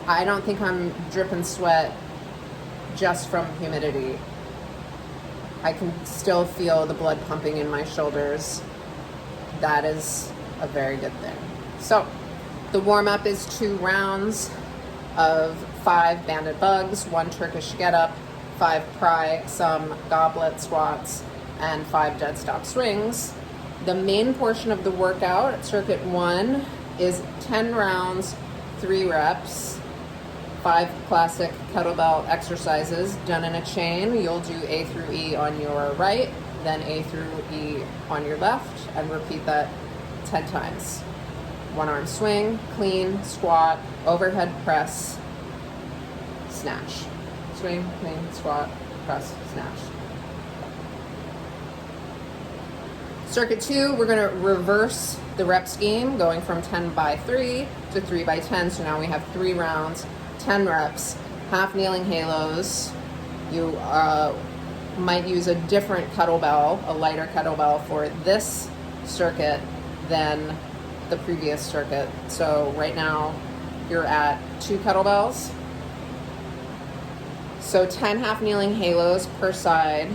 I don't think I'm dripping sweat just from humidity. I can still feel the blood pumping in my shoulders. That is a very good thing. So the warm-up is 2 rounds of 5 banded bugs, 1 Turkish get-up, 5 prysome goblet squats, and 5 dead stop swings. The main portion of the workout, circuit 1, is 10 rounds, 3 reps, 5 classic kettlebell exercises done in a chain. You'll do A through E on your right, then A through E on your left, and repeat that 10 times. 1 arm swing, clean, squat, overhead press, snatch. Swing, clean, squat, press, snatch. Circuit 2, we're going to reverse the rep scheme, going from 10 by 3 to 3 by 10. So now we have 3 rounds, 10 reps, half kneeling halos. You might use a different kettlebell, a lighter kettlebell for this circuit than the previous circuit. So right now you're at 2 kettlebells. So 10 half kneeling halos per side,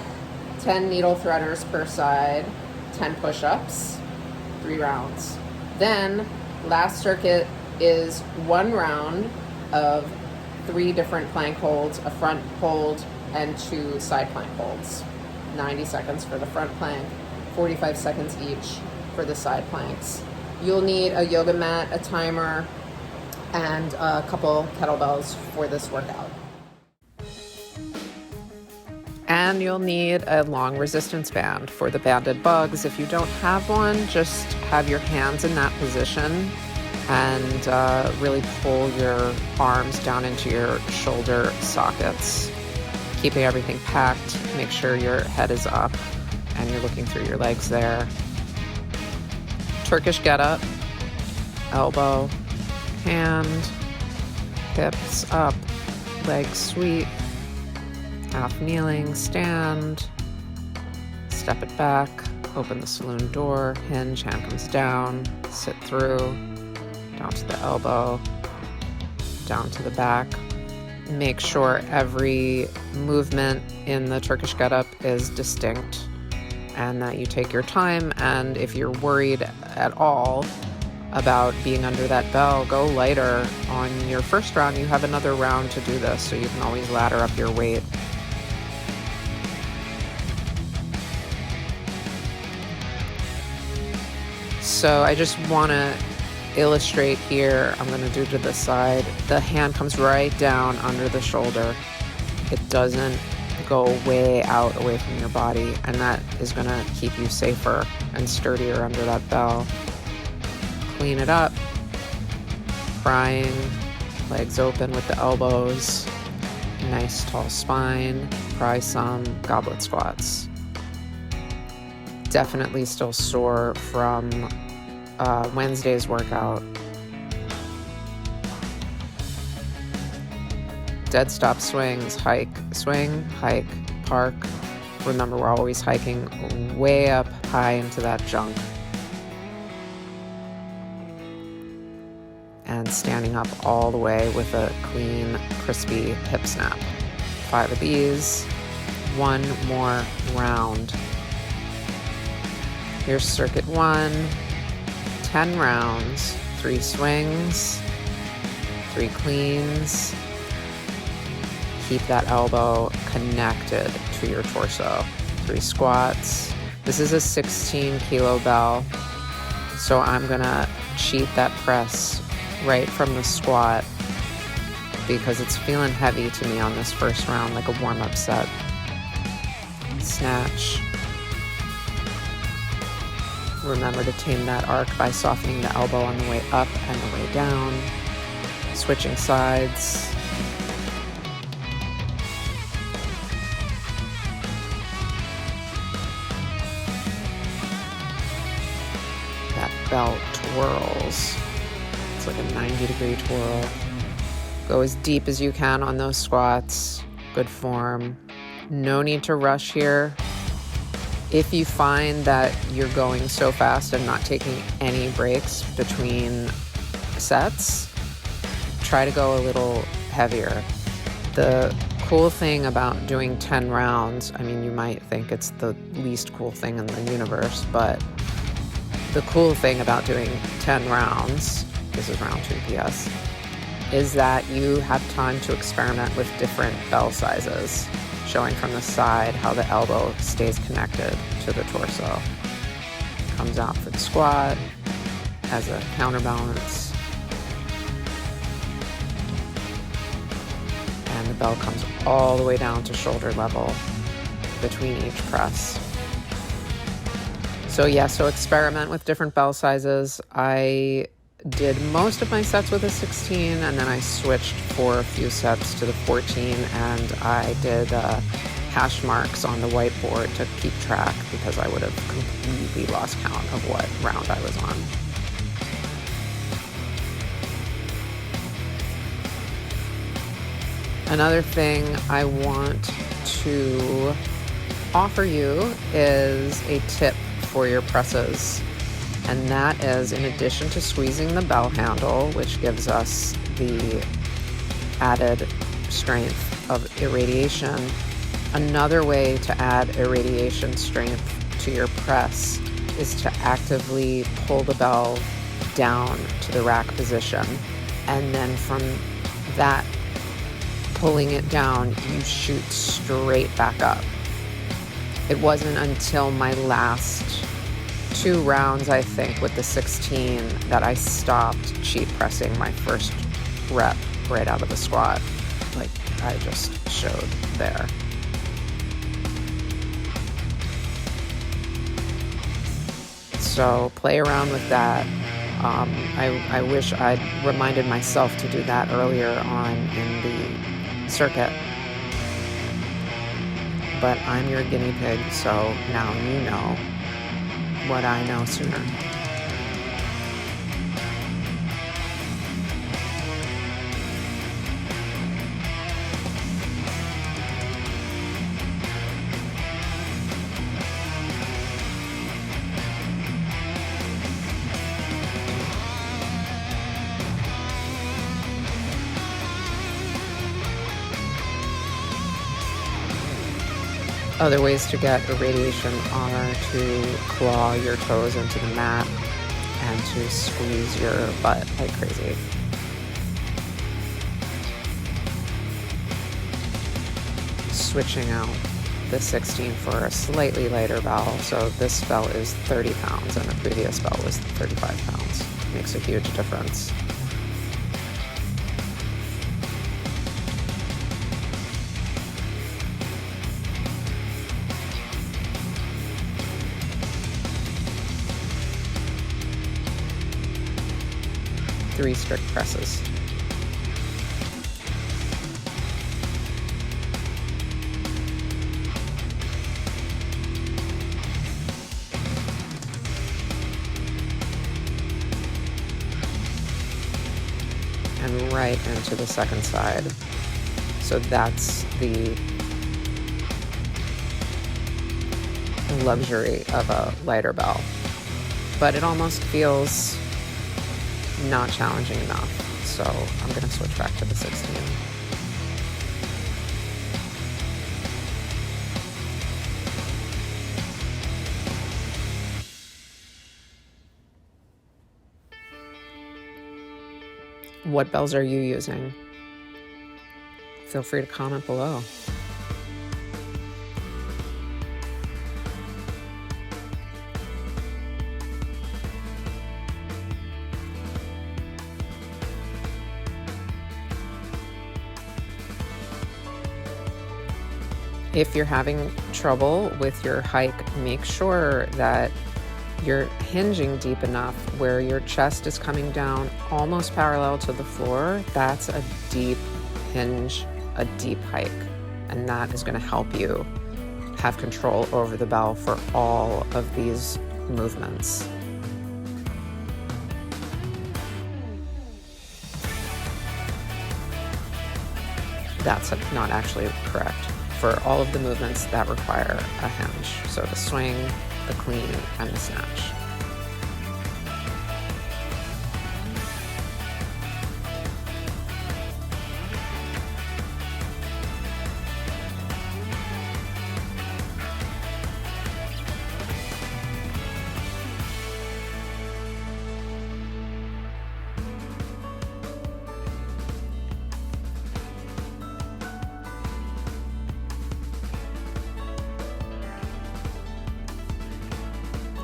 10 needle threaders per side, 10 push-ups, 3 rounds. Then last circuit is 1 round of 3 different plank holds, a front hold, and 2 side plank holds. 90 seconds for the front plank, 45 seconds each for the side planks. You'll need a yoga mat, a timer, and a couple kettlebells for this workout. And you'll need a long resistance band for the banded bugs. If you don't have one, just have your hands in that position and really pull your arms down into your shoulder sockets, keeping everything packed. Make sure your head is up and you're looking through your legs there. Turkish get up, elbow, hand, hips up, legs sweep, half kneeling, stand, step it back, open the saloon door, hinge, hand comes down, sit through, down to the elbow, down to the back. Make sure every movement in the Turkish get-up is distinct and that you take your time. And if you're worried at all about being under that bell, go lighter. On your first round, you have another round to do this, so you can always ladder up your weight. So I just want to illustrate here. I'm going to do to the side. The hand comes right down under the shoulder. It doesn't go way out away from your body, and that is going to keep you safer and sturdier under that bell. Clean it up. Prying, legs open with the elbows. Nice tall spine. Prysome goblet squats. Definitely still sore from Wednesday's workout. Dead stop swings, hike, swing, hike, park. Remember, we're always hiking way up high into that junk. And standing up all the way with a clean, crispy hip snap. 5 of these, 1 more round. Here's circuit 1, 10 rounds, 3 swings, 3 cleans. Keep that elbow connected to your torso. 3 squats. This is a 16 kilo bell, so I'm gonna cheat that press right from the squat because it's feeling heavy to me on this first round, like a warm-up set. Snatch. Remember to tame that arc by softening the elbow on the way up and the way down. Switching sides. That belt twirls. It's like a 90-degree twirl. Go as deep as you can on those squats. Good form. No need to rush here. If you find that you're going so fast and not taking any breaks between sets, try to go a little heavier. The cool thing about doing 10 rounds, I mean, you might think it's the least cool thing in the universe, but the cool thing about doing 10 rounds, this is round 2 PS, is that you have time to experiment with different bell sizes, showing from the side how the elbow stays connected to the torso. Comes out for the squat as a counterbalance. And the bell comes all the way down to shoulder level between each press. So yeah, so experiment with different bell sizes. I did most of my sets with a 16, and then I switched for a few sets to the 14, and I did hash marks on the whiteboard to keep track because I would have completely lost count of what round I was on. Another thing I want to offer you is a tip for your presses. And that is, in addition to squeezing the bell handle, which gives us the added strength of irradiation, another way to add irradiation strength to your press is to actively pull the bell down to the rack position. And then from that pulling it down, you shoot straight back up. It wasn't until my last 2 rounds, I think, with the 16 that I stopped cheat pressing my first rep right out of the squat, like I just showed there. So play around with that. I wish I'd reminded myself to do that earlier on in the circuit. But I'm your guinea pig, so now you know what I know sooner. Other ways to get irradiation are to claw your toes into the mat and to squeeze your butt like crazy. Switching out the 16 for a slightly lighter bell. So this bell is 30 pounds and the previous bell was 35 pounds. Makes a huge difference. Three strict presses. And right into the second side. So that's the luxury of a lighter bell. But it almost feels not challenging enough, so I'm going to switch back to the 16. What bells are you using? Feel free to comment below. If you're having trouble with your hike, make sure that you're hinging deep enough where your chest is coming down almost parallel to the floor. That's a deep hinge, a deep hike, and that is going to help you have control over the bell for all of these movements. That's not actually correct. For all of the movements that require a hinge. So the swing, the clean, and the snatch.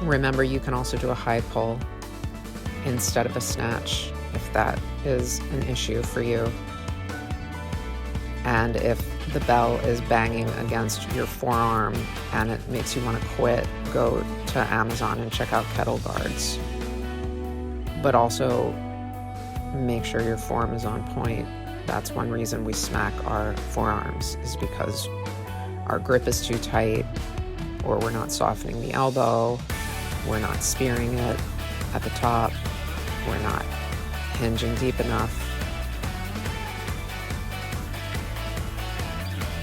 Remember, you can also do a high pull instead of a snatch if that is an issue for you. And if the bell is banging against your forearm and it makes you want to quit, go to Amazon and check out kettle guards. But also make sure your form is on point. That's one reason we smack our forearms, is because our grip is too tight, or we're not softening the elbow, we're not spearing it at the top, we're not hinging deep enough.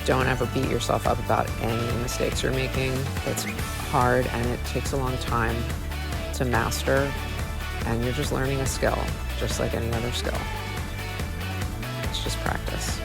Don't ever beat yourself up about any mistakes you're making. It's hard and it takes a long time to master, and you're just learning a skill, just like any other skill. It's just practice.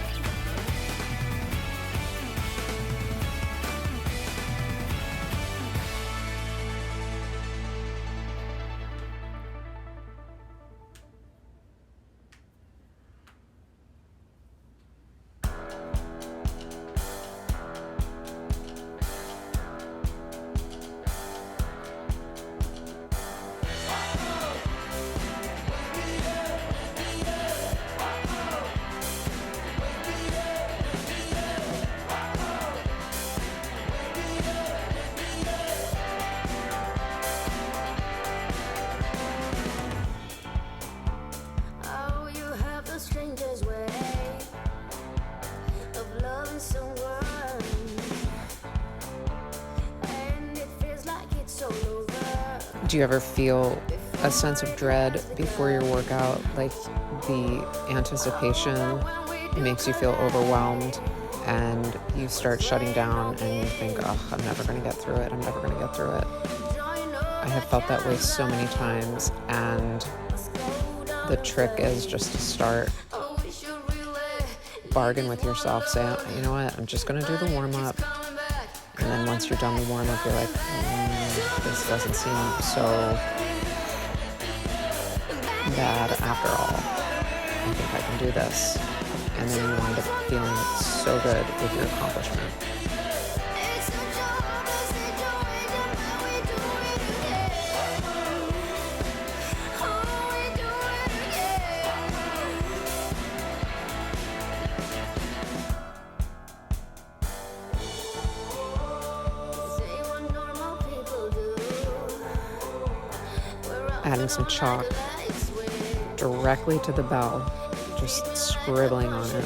Do you ever feel a sense of dread before your workout? Like the anticipation makes you feel overwhelmed and you start shutting down and you think, oh, I'm never going to get through it. I'm never going to get through it. I have felt that way so many times, and the trick is just to start. Bargain with yourself. Say, you know what, I'm just going to do the warm-up. And then once you're done the warm-up, you're like, this doesn't seem so bad after all. I think I can do this. And then you wind up feeling so good with your accomplishment. Adding some chalk directly to the bell, just scribbling on it.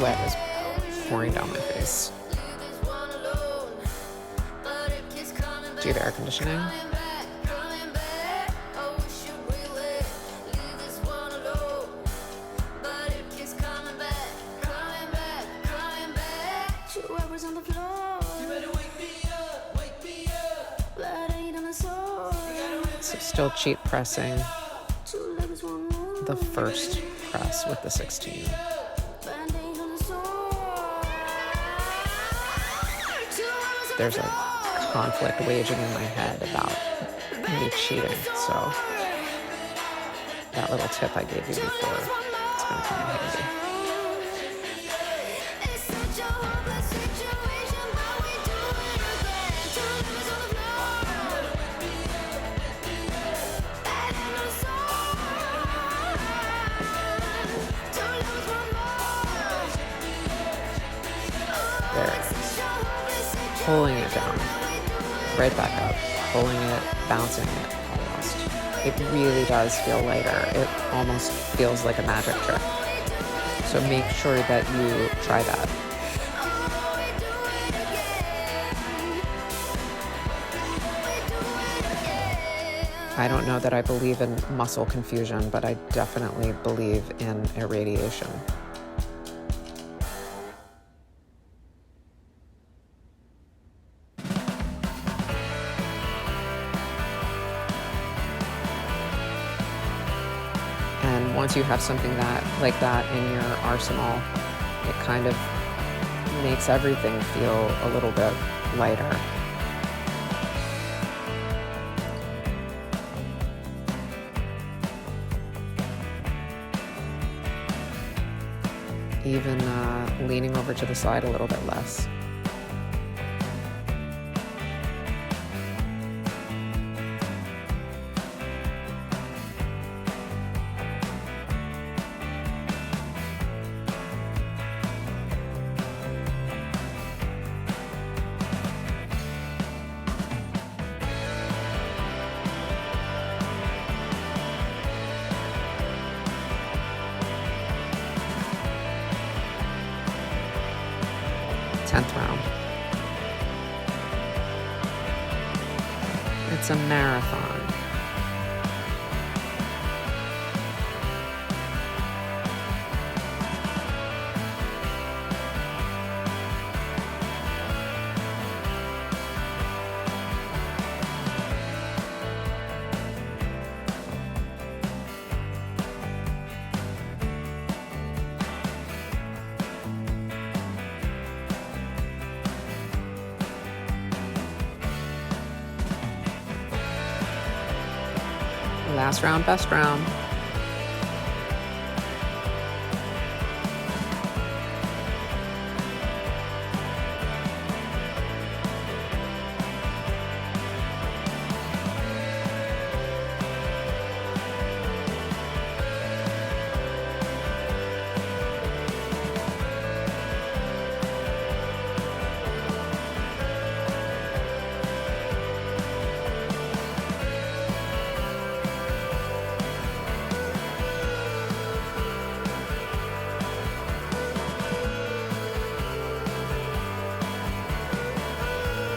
Sweat is pouring down my face. Do you have air conditioning? So still cheat pressing the first press with the 16. There's a conflict waging in my head about me cheating, so that little tip I gave you before, it's going to come in handy. There. Pulling it down, right back up, pulling it, bouncing it almost. It really does feel lighter. It almost feels like a magic trick. So make sure that you try that. I don't know that I believe in muscle confusion, but I definitely believe in irradiation. And once you have something like that in your arsenal, it kind of makes everything feel a little bit lighter. Even leaning over to the side a little bit less. Round. It's a marathon. Last round, best round.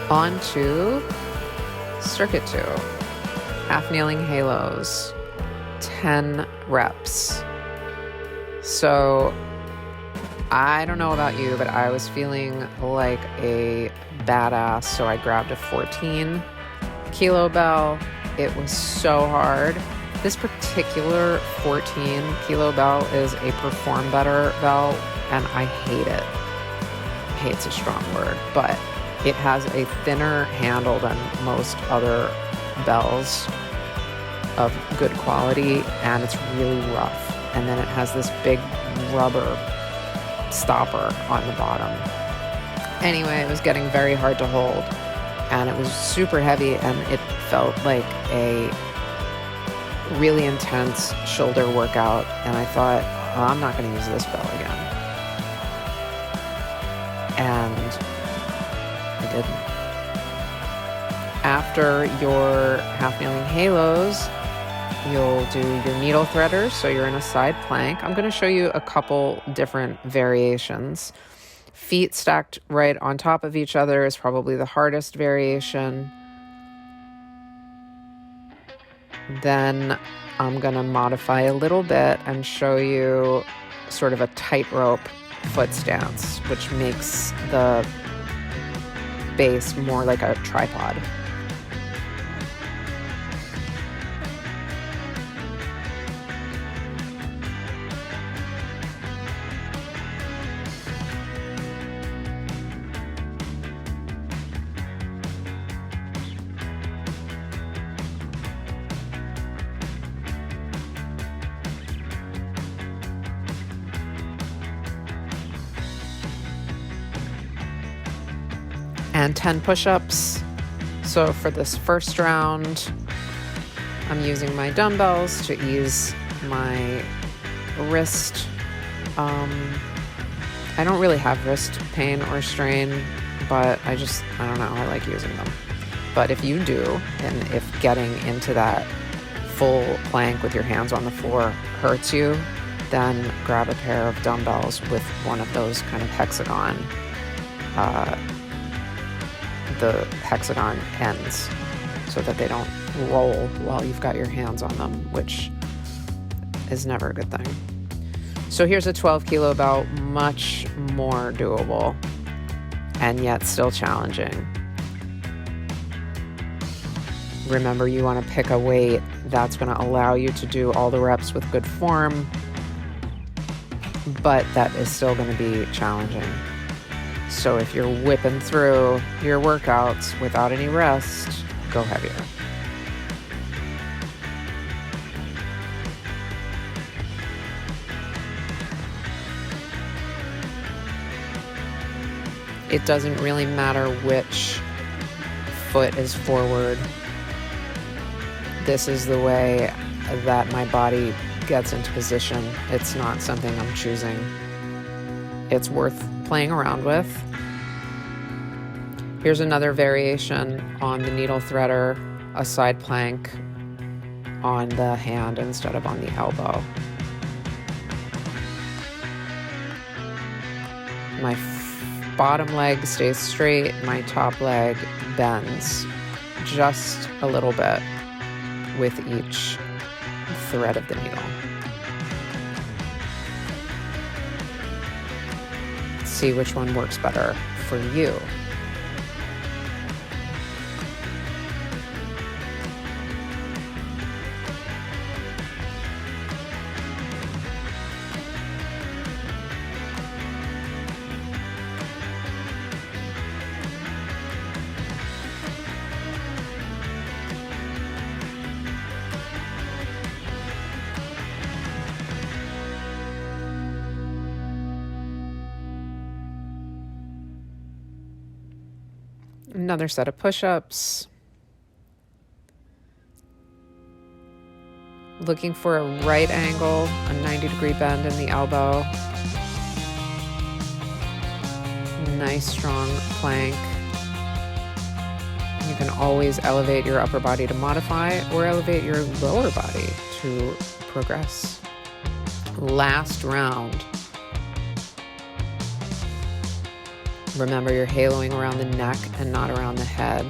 On to circuit 2, half kneeling halos, 10 reps. So I don't know about you, but I was feeling like a badass, so I grabbed a 14 kilo bell. It was so hard. This particular 14 kilo bell is a Perform Better bell, and I hate it. Hate's a strong word, but it has a thinner handle than most other bells of good quality, and it's really rough. And then it has this big rubber stopper on the bottom. Anyway, it was getting very hard to hold, and it was super heavy, and it felt like a really intense shoulder workout. And I thought, oh, I'm not going to use this bell again. And I didn't. After your half kneeling halos, you'll do your needle threaders. So you're in a side plank. I'm going to show you a couple different variations. Feet stacked right on top of each other is probably the hardest variation. Then I'm going to modify a little bit and show you sort of a tightrope foot stance, which makes the base more like a tripod. And 10 push-ups. So for this first round, I'm using my dumbbells to ease my wrist. I don't really have wrist pain or strain, but I don't know, I like using them. But if you do, and if getting into that full plank with your hands on the floor hurts you, then grab a pair of dumbbells with one of those kind of the hexagon ends, so that they don't roll while you've got your hands on them, which is never a good thing. So here's a 12 kilo belt, much more doable and yet still challenging. Remember, you want to pick a weight that's going to allow you to do all the reps with good form, but that is still going to be challenging. So if you're whipping through your workouts without any rest, go heavier. It doesn't really matter which foot is forward. This is the way that my body gets into position. It's not something I'm choosing. It's worth playing around with. Here's another variation on the needle threader, a side plank on the hand instead of on the elbow. My bottom leg stays straight, my top leg bends just a little bit with each thread of the needle. See which one works better for you. Another set of push-ups. Looking for a right angle, a 90-degree bend in the elbow. Nice strong plank. You can always elevate your upper body to modify or elevate your lower body to progress. Last round. Remember, you're haloing around the neck and not around the head.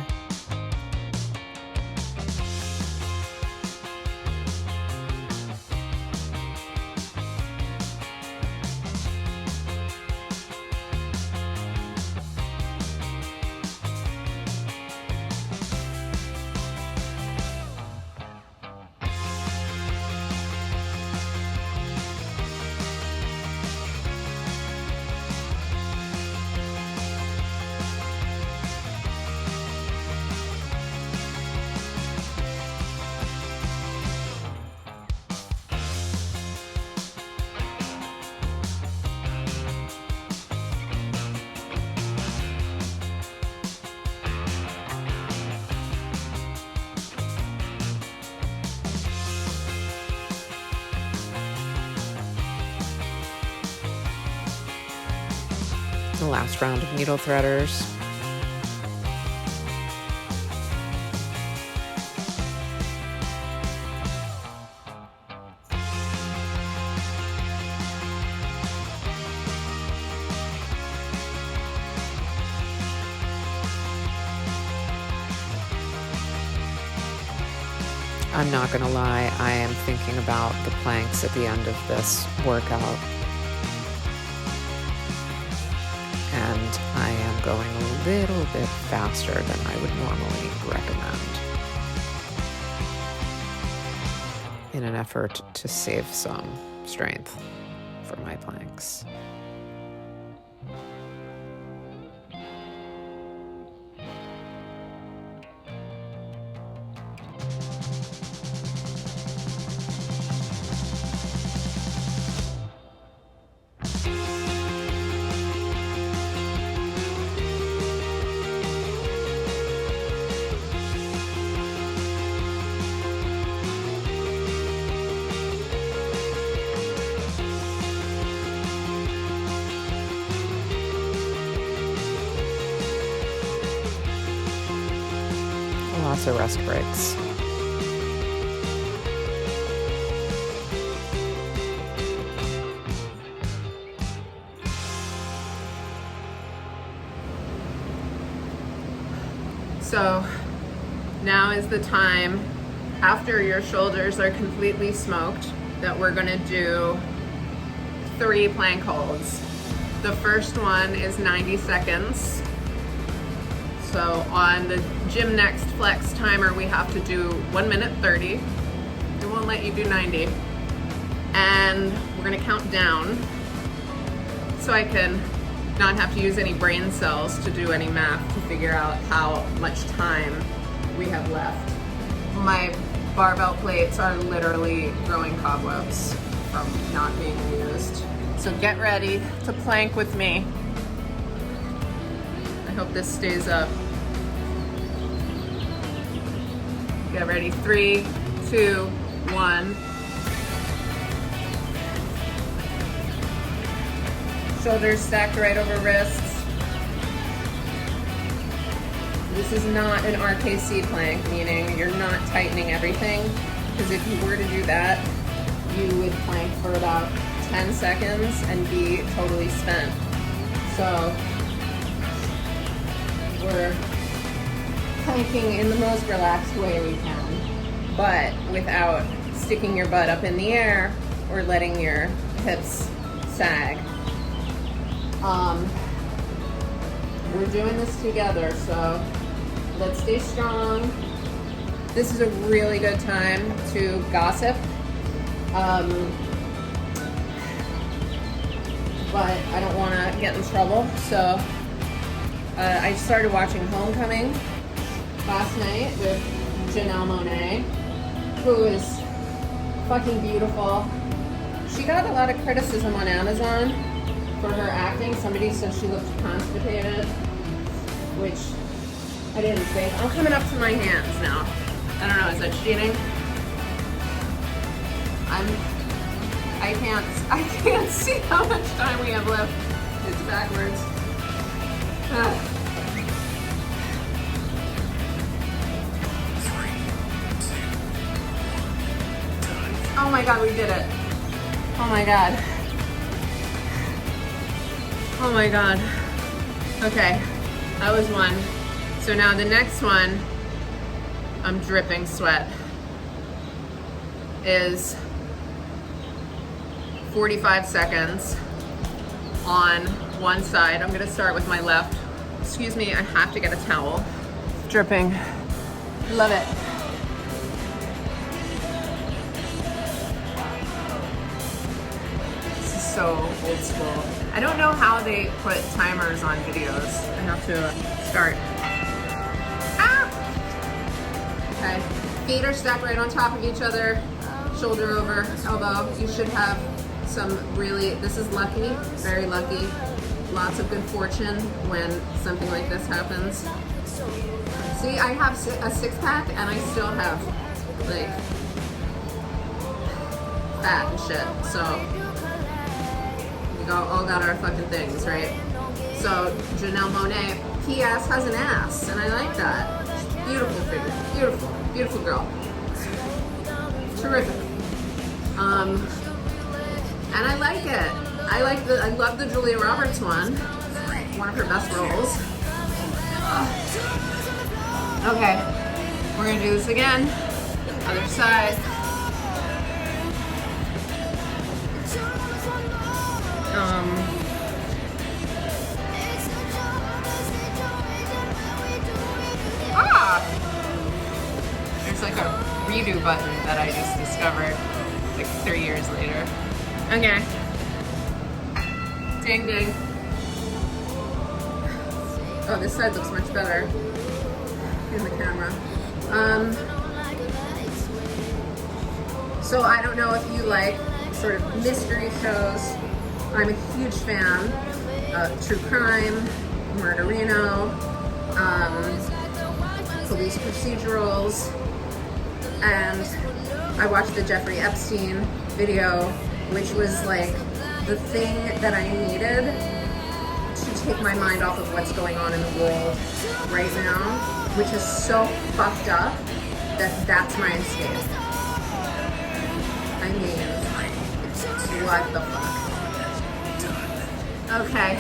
The last round of needle threaders. I'm not gonna lie, I am thinking about the planks at the end of this workout. And I am going a little bit faster than I would normally recommend in an effort to save some strength for my planks. Lots of rest breaks. So now is the time, after your shoulders are completely smoked, that we're gonna do 3 plank holds. The first one is 90 seconds. So on the Gym Next Flex timer, we have to do 1 minute 30. It won't let you do 90. And we're gonna count down so I can not have to use any brain cells to do any math to figure out how much time we have left. My barbell plates are literally growing cobwebs from not being used. So get ready to plank with me. I hope this stays up. Get ready, 3, 2, 1. Shoulders stacked right over wrists. This is not an RKC plank, meaning you're not tightening everything, because if you were to do that, you would plank for about 10 seconds and be totally spent. So we're planking in the most relaxed way we can, but without sticking your butt up in the air or letting your hips sag. We're doing this together, so let's stay strong. This is a really good time to gossip. But I don't want to get in trouble, so I started watching Homecoming last night with Janelle Monáe, who is fucking beautiful. She got a lot of criticism on Amazon for her acting. Somebody said she looked constipated, which I didn't think. I'm coming up to my hands now. I don't know, is that cheating? I can't see how much time we have left. It's backwards. Oh my God, we did it. Oh my God. Oh my God. Okay, that was one. So now the next one, I'm dripping sweat, is 45 seconds on one side. I'm gonna start with my left. Excuse me, I have to get a towel. Dripping. Love it. This is so old school. I don't know how they put timers on videos. I have to start. Ah! Okay, feet are stacked right on top of each other, shoulder over elbow. You should have some really, this is lucky, very lucky. Lots of good fortune when something like this happens. See, I have a 6-pack and I still have like fat and shit. So we all got our fucking things, right? So Janelle Monáe, P.S. has an ass, and I like that. Beautiful figure, beautiful, beautiful girl. Terrific. And I like it. I love the Julia Roberts one of her best roles. Okay, we're gonna do this again. Other side. There's like a redo button that I just discovered like 3 years later. Okay. Ding ding. Oh, this side looks much better in the camera. So I don't know if you like sort of mystery shows. I'm a huge fan of true crime, murderino, police procedurals, and I watched the Jeffrey Epstein video, which was like the thing that I needed to take my mind off of what's going on in the world right now, which is so fucked up that that's my escape. I mean, what the fuck? Okay.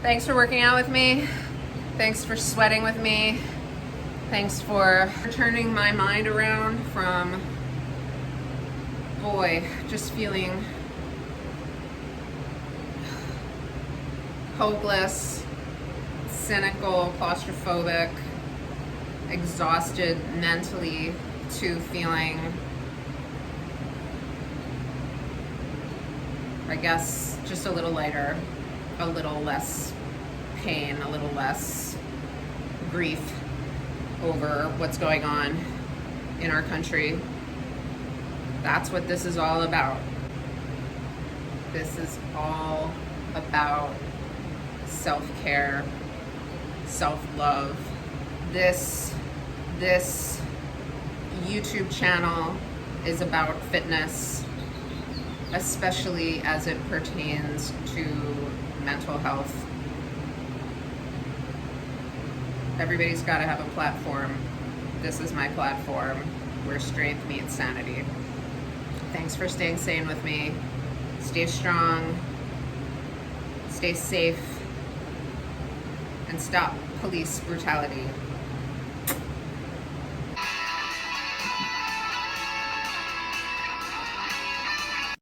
Thanks for working out with me. Thanks for sweating with me. Thanks for turning my mind around from, boy, just feeling hopeless, cynical, claustrophobic, exhausted mentally, to feeling, I guess, just a little lighter, a little less pain, a little less grief over what's going on in our country. That's what this is all about. This is all about self-care, self-love. This YouTube channel is about fitness, especially as it pertains to mental health. Everybody's got to have a platform. This is my platform, where strength meets sanity. Thanks for staying sane with me. Stay strong, stay safe, and stop police brutality.